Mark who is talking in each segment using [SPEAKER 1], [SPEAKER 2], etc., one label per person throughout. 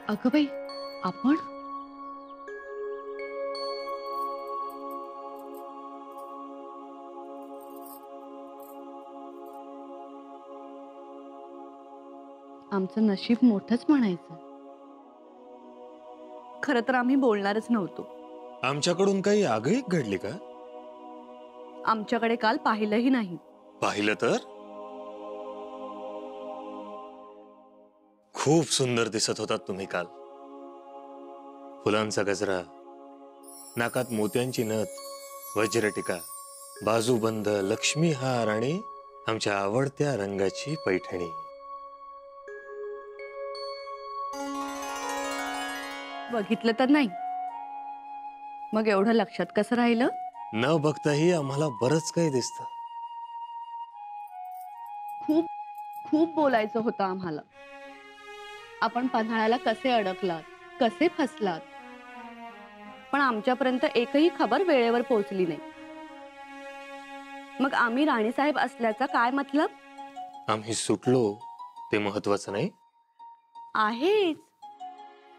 [SPEAKER 1] अगं बाई, आपण आमचं नशीब मोठंच म्हणायचं. खरं तर आम्ही बोलणारच नव्हतो.
[SPEAKER 2] आमच्याकडून काही आगळीक घडली का?
[SPEAKER 1] आमच्याकडे काल पाहिलंही नाही.
[SPEAKER 2] पाहिलं तर खूप सुंदर दिसत होतात तुम्ही काल. फुलांचा गजरा, नाकात मोत्यांची नथ, वज्रटिका, बाजूबंद, लक्ष्मी हार आणि आमच्या आवडत्या रंगाची पैठणी.
[SPEAKER 1] बघितलं तर नाही. मग एवढं लक्षात कसं राहिलं?
[SPEAKER 2] न बघताही आम्हाला बरंच काही दिसतं.
[SPEAKER 1] खूप खूप बोलायचं होतं आम्हाला. आपण पन्हाळ्याला कसे अडकलात, कसे फसलात, पण आमच्यापर्यंत एकही खबर वेळेवर पोहोचली नाही. मग आम्ही राणीसाहेब असल्याचा काय मतलब?
[SPEAKER 2] आम्ही सुटलो ते महत्वाचं नाही.
[SPEAKER 1] आहेच,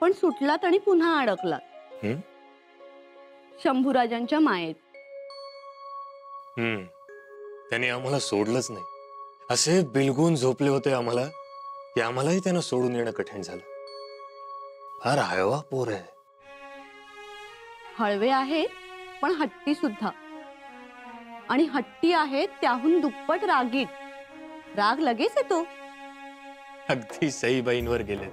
[SPEAKER 1] पण सुटलात आणि पुन्हा अडकलात शंभूराजांच्या मायेत.
[SPEAKER 2] त्याने आम्हाला सोडलंच नाही. असे बिलगून झोपले होते आम्हाला की आम्हालाही त्यानं सोडून येणं कठीण झालं. फार हळवा पोर आहे.
[SPEAKER 1] हळवे आहेत पण हट्टी सुद्धा. आणि हट्टी आहेत त्याहून दुप्पट रागीट. राग लगेच येतो.
[SPEAKER 2] अगदी सईबाईंवर गेलेत.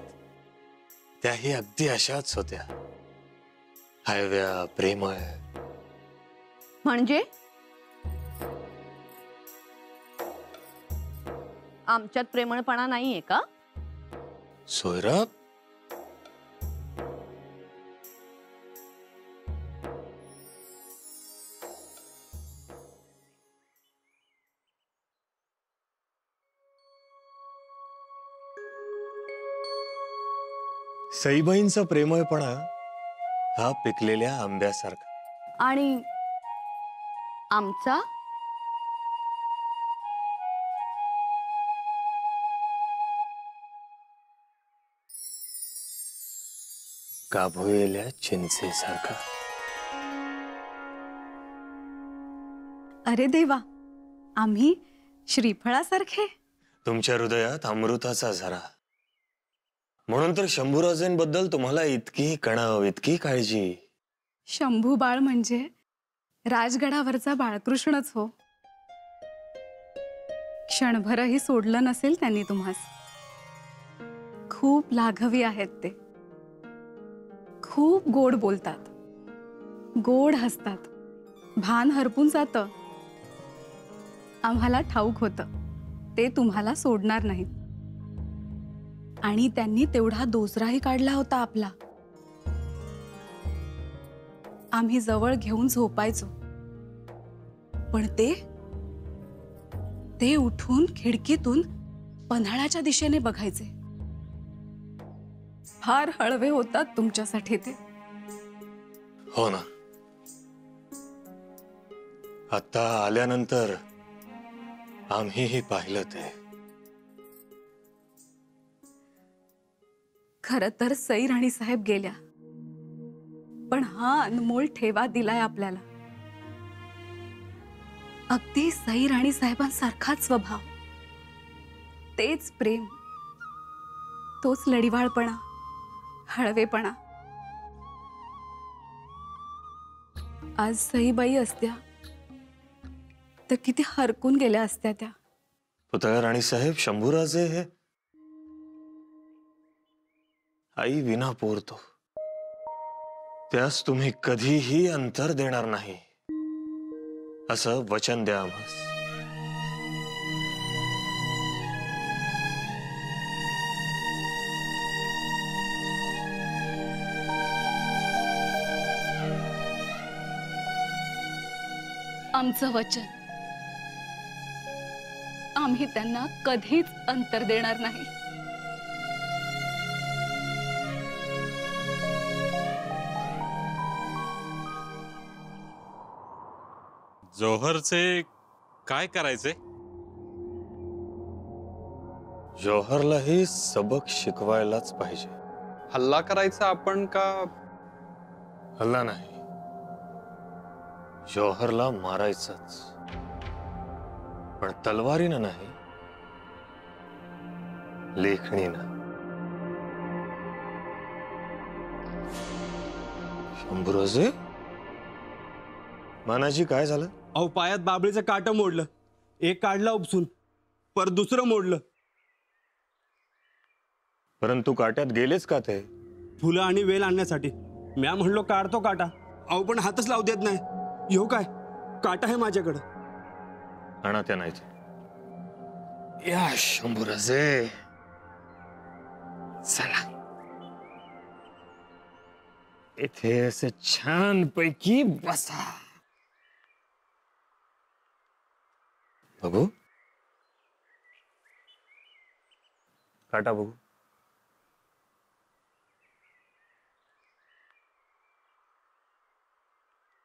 [SPEAKER 2] त्याही अगदी अशाच होत्या, हळव्या, प्रेमळ.
[SPEAKER 1] म्हणजे आमच्यात प्रेमळपणा नाहीये का?
[SPEAKER 2] सोयराब, सईबाईंचा प्रेमळपणा हा पिकलेल्या आंब्यासारखा.
[SPEAKER 1] आणि आमचा
[SPEAKER 2] गाभोळलेल्या चिंचेसारखा.
[SPEAKER 3] अरे देवा, आम्ही श्रीफळासारखे.
[SPEAKER 2] तुमच्या हृदयात अमृताचा झरा. म्हणून तर शंभूराजेंबद्दल तुम्हाला इतकी कणाव, इतकी काळजी.
[SPEAKER 3] शंभू बाळ म्हणजे राजगडावरचा बाळकृष्णच हो. क्षणभरही सोडलं नसेल त्यांनी तुम्हास. खूप लाघवी आहेत ते. खूप गोड बोलतात, गोड हसतात. भान हरपून जातं. आम्हाला ठाऊक होतं ते तुम्हाला सोडणार नाहीत. आणि त्यांनी तेवढा दोसराही काढला होता आपला. आम्ही जवळ घेऊन झोपायचो, पण ते उठून खिडकीतून पन्हाळ्याच्या दिशेने बघायचे. फार हळवे होतात तुमच्यासाठी ते.
[SPEAKER 2] हो ना. आता आल्यानंतर आम्हीही पाहिलं ते.
[SPEAKER 3] खरं तर सई राणी साहेब गेल्या, पण हा अनमोल ठेवा दिलाय आपल्याला. अगदी सई राणी साहेबांसारखाच स्वभाव, तेच प्रेम, तोच लढिवाळपणा, हळवेपणा. आज सईबाई असत्या तर किती हरकून गेल्या असत्या त्या.
[SPEAKER 2] पुतळा राणीसाहेब, शंभूराजे हे आई विना पोरतो. त्यास तुम्ही कधीही अंतर देणार नाही असं वचन द्या आम्हास.
[SPEAKER 3] आमचं वचन. आम्ही त्यांना कधीच अंतर देणार नाही.
[SPEAKER 4] जोहरचे काय करायचे?
[SPEAKER 2] जौहरलाही सबक शिकवायलाच पाहिजे.
[SPEAKER 5] हल्ला करायचा आपण का?
[SPEAKER 2] हल्ला नाही, जौहरला मारायचंच, पण तलवारीनं नाही, लेखणीनं. शंभूराजे, मानाजी काय झालं?
[SPEAKER 6] अहो पायात बाबळीचं काटं मोडलं. एक काढलं उपसून, परत दुसरं मोडलं.
[SPEAKER 2] परंतु काट्यात गेलेच का ते?
[SPEAKER 6] फुलं आणि वेल आणण्यासाठी. म्या म्हणलो काढतो काटा, अहो पण हातच लावू देत नाही. येऊ काय, काटा आहे माझ्याकडं.
[SPEAKER 2] आणा त्या नाही. या शंभूराजे, चला इथे असं छान पैकी बसा. बघू काटा, बघू.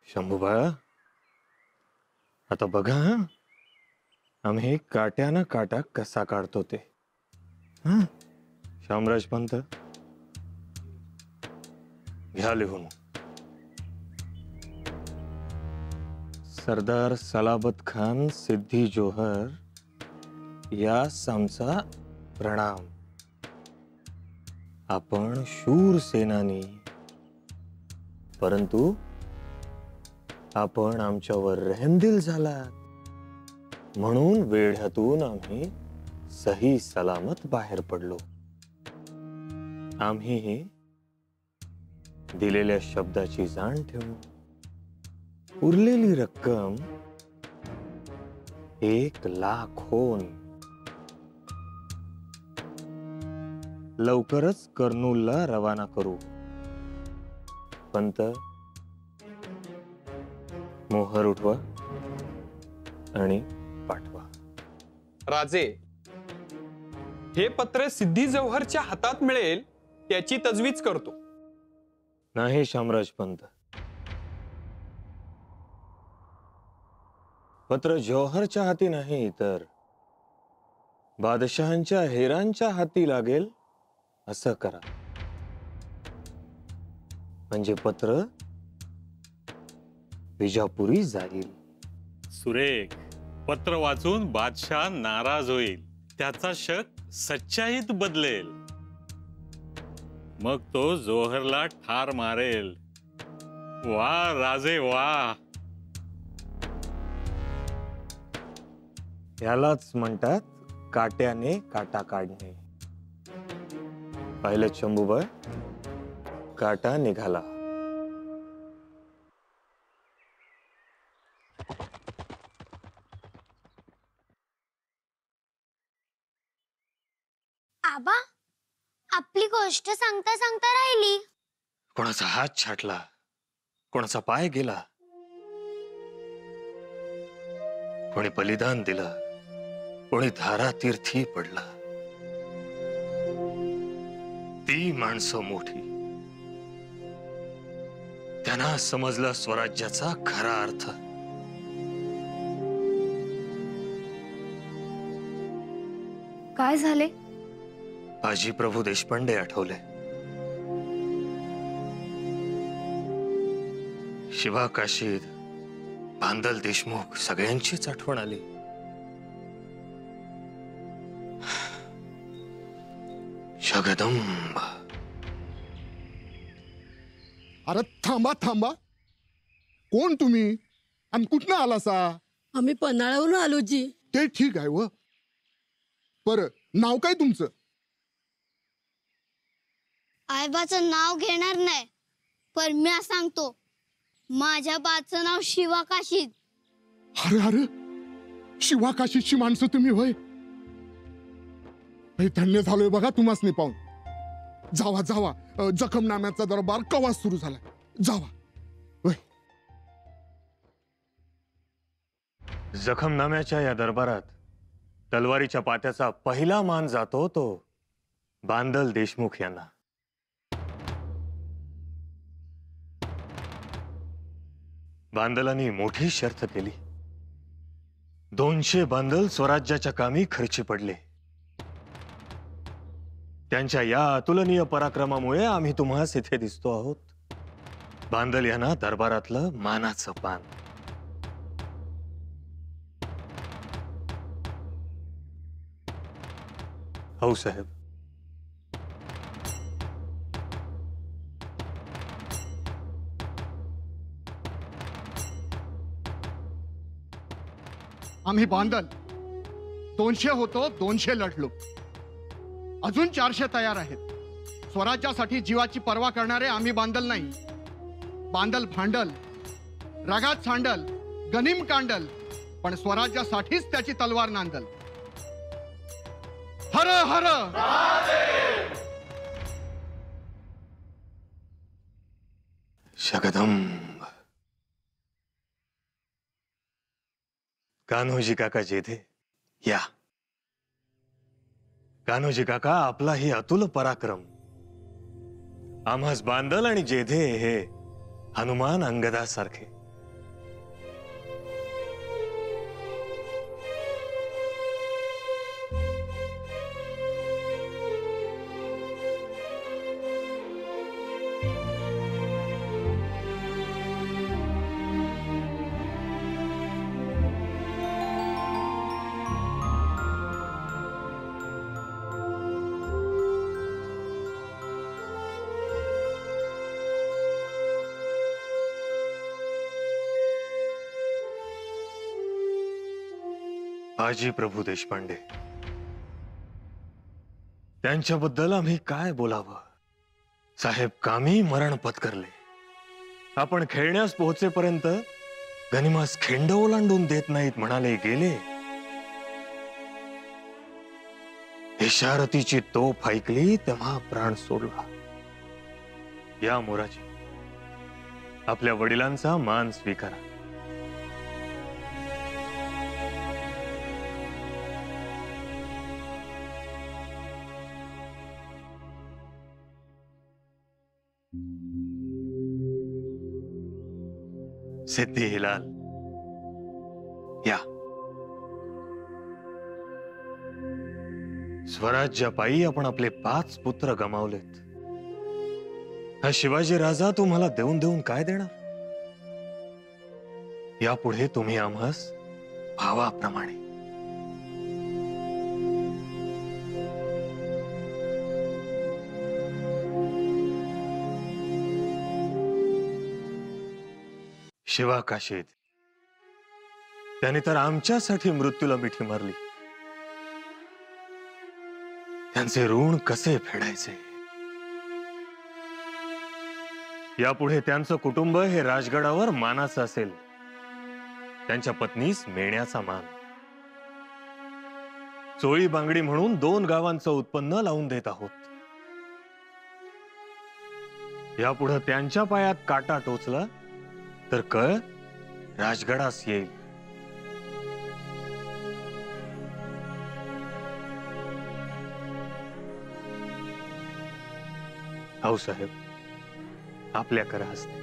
[SPEAKER 2] शंभू बाळा, आता बघा हं. आम्ही काट्यानं काटा कसा काढतो ते. हं? शामराज पंत, घ्या लिहून. सरदार सलाबत खान सिद्धी जोहर यास आमचा प्रणाम. आपण शूर सेनानी, परंतु आपण आमच्यावर रहमदिल झालात म्हणून वेढ्यातून आम्ही सही सलामत बाहेर पडलो. आम्ही दिलेल्या शब्दाची जाण ठेवू. उरलेली रक्कम 1,00,000 होऊन लवकरच कर्नूलला रवाना करू. पंत, मोहर उठवा आणि पाठवा.
[SPEAKER 5] राजे, हे पत्र सिद्धी जौहरच्या हातात मिळेल त्याची तजवीज करतो.
[SPEAKER 2] नाही शामराज पंत, पत्र जौहरच्या हाती नाही तर बादशहांच्या हेरांच्या हाती लागेल असं करा. म्हणजे पत्र विजापुरी जाईल.
[SPEAKER 4] सुरेख. पत्र वाचून बादशाह नाराज होईल, त्याचा शक सच्चाईत बदलेल, मग तो जोहरला ठार मारेल. वा राजे वा.
[SPEAKER 2] यालाच म्हणतात काट्याने काटा काढणे. पाहिलं शंभूबाई, काटा निघाला.
[SPEAKER 7] आबा, आपली गोष्ट सांगता सांगता राहिली.
[SPEAKER 2] कोणाचा हात छाटला, कोणाचा पाय गेला, कोणी बलिदान दिलं, कोणी धारातीर्थी पडला. ती माणसं मोठी, त्यांना समजला स्वराज्याचा खरा अर्थ.
[SPEAKER 1] काय झाले?
[SPEAKER 2] बाजी प्रभू देशपांडे आठवले. शिवा काशीद, बांदल देशमुख सगळ्यांचीच आठवण आली. जगदंब.
[SPEAKER 8] अरे थांबा थांबा, कोण तुम्ही आणि कुठनं आलासा?
[SPEAKER 9] आम्ही पन्हाळ्यावरून आलो जी.
[SPEAKER 8] ते ठीक आहे व, पर नाव काय तुमचं?
[SPEAKER 7] आईबाचं नाव घेणार नाही, पण मी सांगतो, माझ्या बाचं नाव शिवा काशीद.
[SPEAKER 8] अरे अरे, शिवा काशीची माणसं तुम्ही होय. हे धन्य झालोय बघा तुम्हासनी पाहून. जावा जावा, जखमनाम्याचा दरबार कवा सुरू झाला, जावा. होय.
[SPEAKER 2] जखमनाम्याच्या या दरबारात तलवारीच्या पात्याचा पहिला मान जातो तो बांदल देशमुख यांना. बांदलांनी मोठी शर्त केली. 200 बांदल स्वराज्याच्या कामी खर्ची पडले. त्यांच्या या अतुलनीय पराक्रमामुळे आम्ही तुम्हास इथे दिसतो आहोत. बांदल यांना दरबारातलं मानाचं पान. हो साहेब.
[SPEAKER 8] आम्ही बांदल 200 होतो, 200 लढलो. अजून 400 तयार आहेत. स्वराज्यासाठी जीवाची पर्वा करणारे आम्ही बांदल नाही. बांदल भांडल, रगात सांडल, गनिम कांडल, पण स्वराज्यासाठीच त्याची तलवार नांदल. हर हर
[SPEAKER 2] शकदंब. कान्होजी काका जेथे या. कान्होजी काका, आपला ही अतुल पराक्रम आम्हास बांदल आणि जेधे हे हनुमान अंगदासारखे. बाजी प्रभू देशपांडे, त्यांच्याबद्दल आम्ही काय बोलावं. साहेब कामी मरण पत्करले. आपण खेळण्यास पोहोचेपर्यंत गनिमास खिंड ओलांडून देत नाहीत म्हणाले गेले. इशारतीची तोफ ऐकली तेव्हा प्राण सोडला. या मोराजी, आपल्या वडिलांचा मान स्वीकारा. सिद्धी हिलाल या. स्वराज्यापायी आपण आपले 5 पुत्र गमावलेत. हा शिवाजी राजा तुम्हाला देऊन देऊन काय देणार. यापुढे तुम्ही आम्हास भावाप्रमाणे. शिवा काशीद, त्याने तर आमच्यासाठी मृत्यूला मिठी मारली. त्यांचे ऋण कसे फेडायचे. यापुढे त्यांचं कुटुंब हे राजगडावर मानाचं असेल. त्यांच्या पत्नीस मेण्याचा मान. चोळी बांगडी म्हणून 2 गावांचं उत्पन्न लावून देत आहोत. यापुढे त्यांच्या पायात काटा टोचला तर कळ राजगडास येईल. हो साहेब, आपल्या करा हस्ते.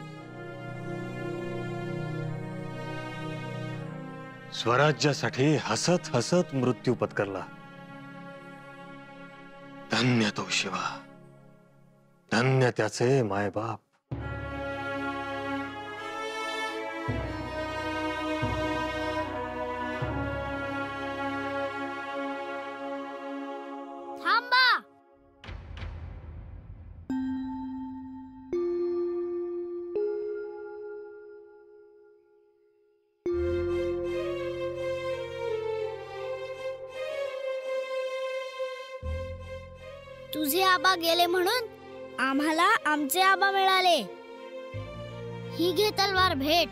[SPEAKER 2] स्वराज्यासाठी हसत हसत मृत्यू पत्करला. धन्य तो शिवा, धन्य त्याचे मायबाप.
[SPEAKER 7] थांबा. तुझे आबा गेले म्हणून आम्हाला आमचे आबा मिळाले. ही घे तलवार भेट.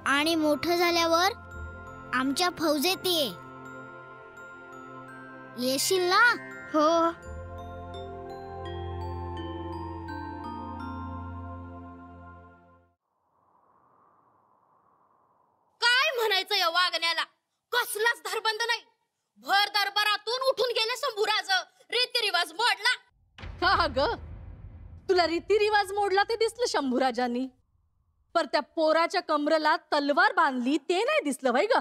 [SPEAKER 7] आणि मोठं झाल्यावर आमच्या फौजेत ये. येशील ना. हो.
[SPEAKER 10] काय म्हणायचं या वागण्याला. कसलाच धरबंद नाही. भर दरबारातून उठून गेले शंभूराज. रीतिरिवाज मोडला.
[SPEAKER 9] हा ग, तुला रीतिरिवाज मोडला ते दिसलं शंभूराजांनी. पर त्या पोराच्या कमरेला तलवार बांधली ते नाही दिसलं भाई ग.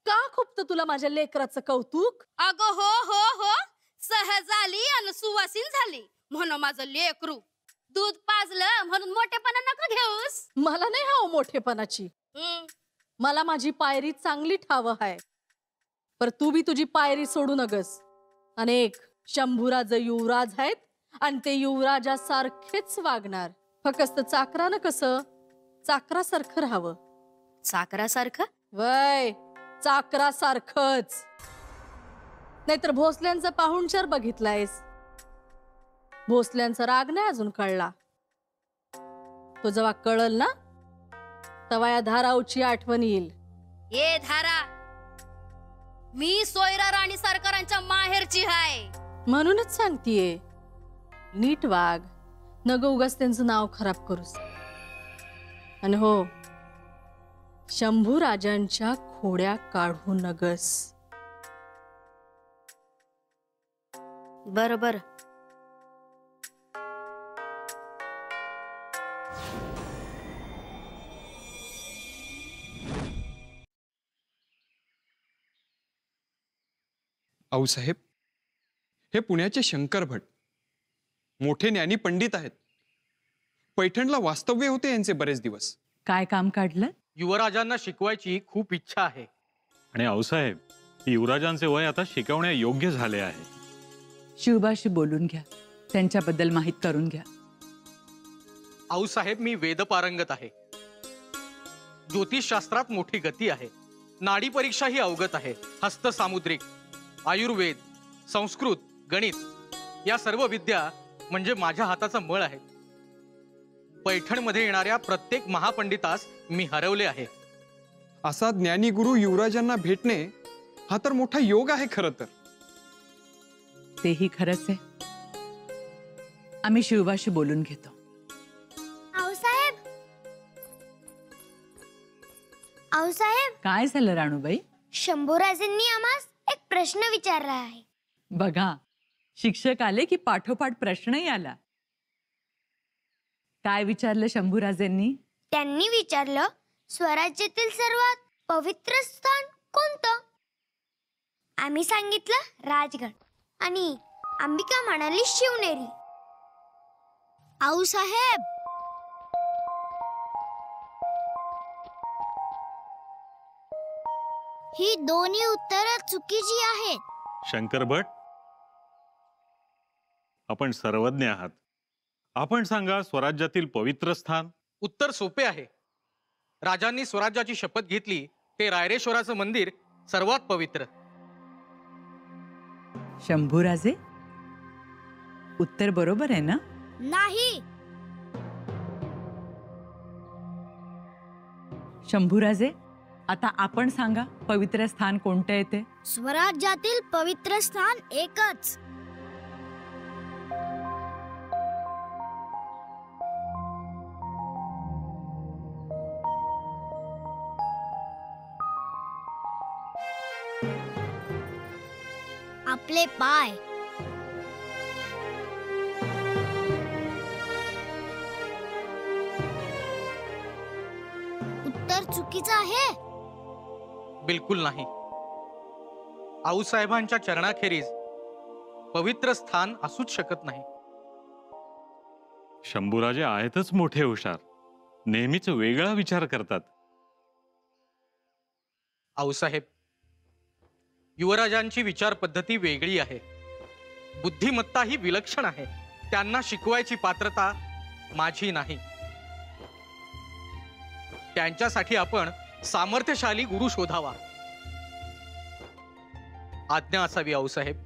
[SPEAKER 9] का खुपत तुला माझ्या लेकराचं कौतुक?
[SPEAKER 10] अगं हो हो हो, सहज आली आणि सुवासीन झाली म्हणून माझं लेकरू. दूध पाजलं म्हणून मोठेपणा नका घेऊस.
[SPEAKER 9] मला नाही हवं मोठेपणाची. मला माझी पायरी चांगली ठाव आहे. पर तू बी तुझी पायरी सोडू नगस. अनेक शंभूराज युवराज आहेत आणि ते युवराजासारखेच वागणार. फक्त चाकरानं कसं चाकरासारखं राहावं.
[SPEAKER 10] साखरासारखं?
[SPEAKER 9] वय चाकरासारखंच. नाहीतर भोसल्यांचा पाहुणचार बघितलायस. भोसल्यांचा राग नाही अजून कळला. तो जेव्हा कळल ना तेव्हा या धारावची आठवण येईल.
[SPEAKER 10] ए धारा, मी सोयरा राणी सरकारांच्या माहेरची हाय.
[SPEAKER 9] म्हणूनच सांगतीये नीट वाग. नग उगाच त्यांचं नाव खराब करूस. आणि हो, शंभू राजांच्या खोड्या काढू नगस.
[SPEAKER 10] बर बर.
[SPEAKER 5] आऊसाहेब, हे पुण्याचे शंकर भट मोठे ज्ञानी पंडित आहेत. पैठणला वास्तव्य होते यांचे बरेच दिवस.
[SPEAKER 11] काय काम काढलं?
[SPEAKER 12] युवराजांना शिकवायची खूप इच्छा आहे.
[SPEAKER 4] आणि आऊसाहेब, युवराजांचे वय आता शिकवण्या योग्य झाले आहे.
[SPEAKER 11] शिवबाशी बोलून घ्या, त्यांच्याबद्दल माहित करून घ्या.
[SPEAKER 12] आऊसाहेब, मी वेदपारंगत आहे. ज्योतिषशास्त्रात मोठी गती आहे. नाडी परीक्षा ही अवगत आहे. हस्त सामुद्रिक, आयुर्वेद, संस्कृत, गणित या सर्व विद्या म्हणजे माझ्या हाताचा मळ आहे. पैठणमध्ये येणाऱ्या प्रत्येक महापंडितास मी हरवले आहे.
[SPEAKER 5] असा ज्ञानी गुरु युवराजांना भेटणे हा तर मोठा योग आहे खरं तर.
[SPEAKER 11] तेही खरंच आहे. आम्ही शिवबाशी बोलून घेतो.
[SPEAKER 7] आऊसाहेब, आऊसाहेब,
[SPEAKER 11] काय झालं राणूबाई?
[SPEAKER 7] शंभूराजेंनी आम्हास एक प्रश्न विचारला आहे.
[SPEAKER 11] बघा, शिक्षक आले की पाठोपाठ प्रश्नही आला. काय विचारलं शंभूराजेंनी?
[SPEAKER 7] त्यांनी विचारलं, स्वराज्यातील सर्वात पवित्र स्थान कोणतं? आम्ही सांगितलं राजगड आणि अंबिका म्हणाली शिवनेरी. आऊसाहेब, ही दोन्ही उत्तरं चुकीची आहेत.
[SPEAKER 4] शंकर भट, आपण सर्वज्ञ आहात. आपण सांगा, स्वराज्यातील पवित्र स्थान?
[SPEAKER 12] उत्तर सोपे आहे. राजांनी स्वराज्याची शपथ घेतली ते रायरेश्वराचं मंदिर सर्वात पवित्र.
[SPEAKER 11] शंभूराजे, उत्तर बरोबर आहे ना?
[SPEAKER 7] नाही.
[SPEAKER 11] शंभूराजे, आता आपण सांगा, पवित्र स्थान कोणतं येते?
[SPEAKER 7] स्वराज्यातील पवित्र स्थान एकच. आपले पाय. उत्तर चुकीचं आहे.
[SPEAKER 12] बिलकुल नाही. आऊसाहेबांच्या चरणाखेरीज पवित्र स्थान असूच शकत नाही.
[SPEAKER 4] शंभूराजे आहेतच मोठे हुशार. नेहमीच वेगळा विचार करतात.
[SPEAKER 12] आऊसाहेब, युवराजांची विचार पद्धती वेगळी आहे. बुद्धिमत्ता ही विलक्षण आहे. त्यांना शिकवायची पात्रता माझी नाही. त्यांच्यासाठी आपण सामर्थ्यशाली गुरु शोधावा. आज्ञा असावी आऊसाहेब.